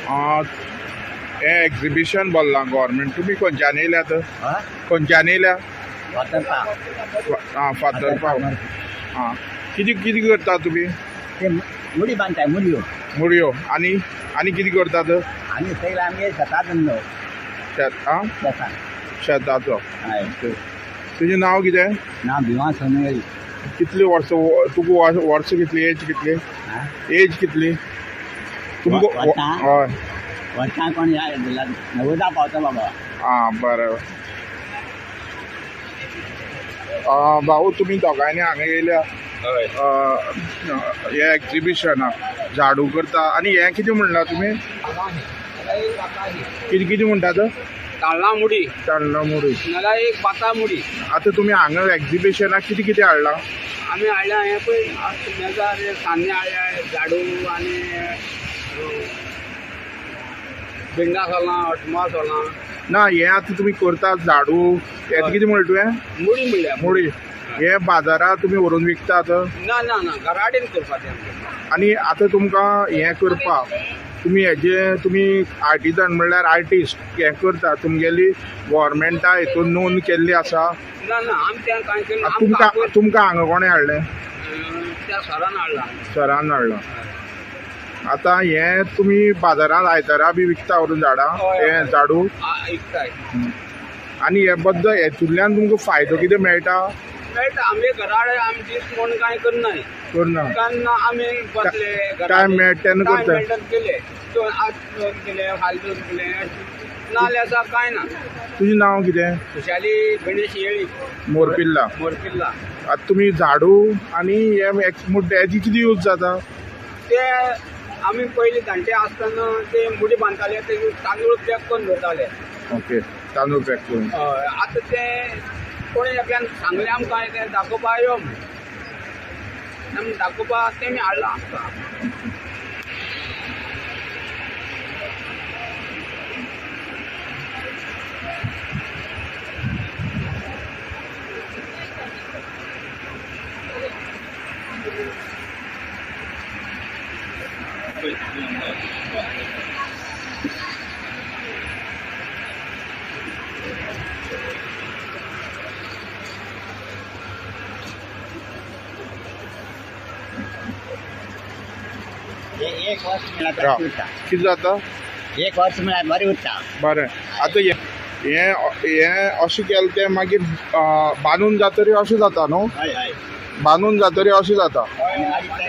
आ, हे एक्झिबिशन बोल्ला गव्हर्मेंट तुम्ही खंयच्यान येयल्यात हय खंयच्यान येयल्या वातरता आं फातर्पा आं कितें कितें करता तुमी ते मुडी बांदताय मुडयो मुडयो आनी आनी कितें करतात आनी सगळे आमी शेतात धंदो शेत आं शेतात शेताचो हय तुजें नांव कितें नांव भिवा सोनवळी कितली वर्सां तुका वर्स कितली एज कितली हा एज कितली तुमकां वर्सां? हय वर्सां कोण या 90 पावता बाबा आं बरें भाऊ तुमी दोगांयनी हांगा येयल्या हे एक्झिबिशनाक झाडू करता आनी हें कितें म्हणला तुमी कितें कितें म्हणटात ताळला मुडी तांडला मुडी नाल्या एक बाता मुडी आतां तुमी हांगा एक्झिबिशनाक कितें कितें हाडलां आमी हाडल्या हें पळय मेजार सान्ने हाडल्या झाडू आनी भिंडा सोलां अटमा सोलां ना हें आतां तुमी करतात झाडू हें कितें म्हणलें तुवें मुडी म्हणल्या मुडी हे बाजारात तुमी व्हरून विकतात ना ना ना घरा कडेन करपाचें आमचें आनी आतां तुमकां हें करपाक तुमी हेजे तुमी आर्टिजन म्हणल्यार आर्टिस्ट हें करता तुमगेली गव्हर्मेंटा हितून नोंद केल्ली आसा ना ना आमी तें कांय केलें तुमकां तुमकां हांगा कोणें हाडलें त्या सरान हाडला सरान हाडलां आतां हें तुमी बाजारांत आयतारा बी विकता व्हरून झाडां हें झाडू विकताय आनी हे बद्दल हेतूंतल्यान तुमकां फायदो कितें मेळटा मेळटा आमी घरा कडेन आमची कोण कांय करनाय करना तेन्ना आमी बसले टायम मेळटा तेन्ना करता मेळटा केले दोन आज दोन केले फाल दोन केले नाल्यार आसा कांय ना तुजें नांव कितें खुशाली गणेश येळी मोरपिल्ला मोरपिल्ला आतां तुमी झाडू आनी हे हेजी कितें यूज जाता ते आमी पयलीं जाणटे आसतना ते मुडी बांदताले ते तांदूळ पॅक करून दवरताले ओके तांदूळ पॅक करून हय आतां ते कोणी एकल्यान सांगलें आमकां ते दाखोवपा यो म्हूण आमी दाखोवपा तेमी हाडला आमकां एक वर्ष रा. मिळाला उरता कितें जाता एक वर्ष मिळाला बरें उरता बरें आतां हें अशें केलें तें मागीर बांदून जातरी अशें जाता न्हू हय हय बांदून जातरी अशें जाता आनी मागीर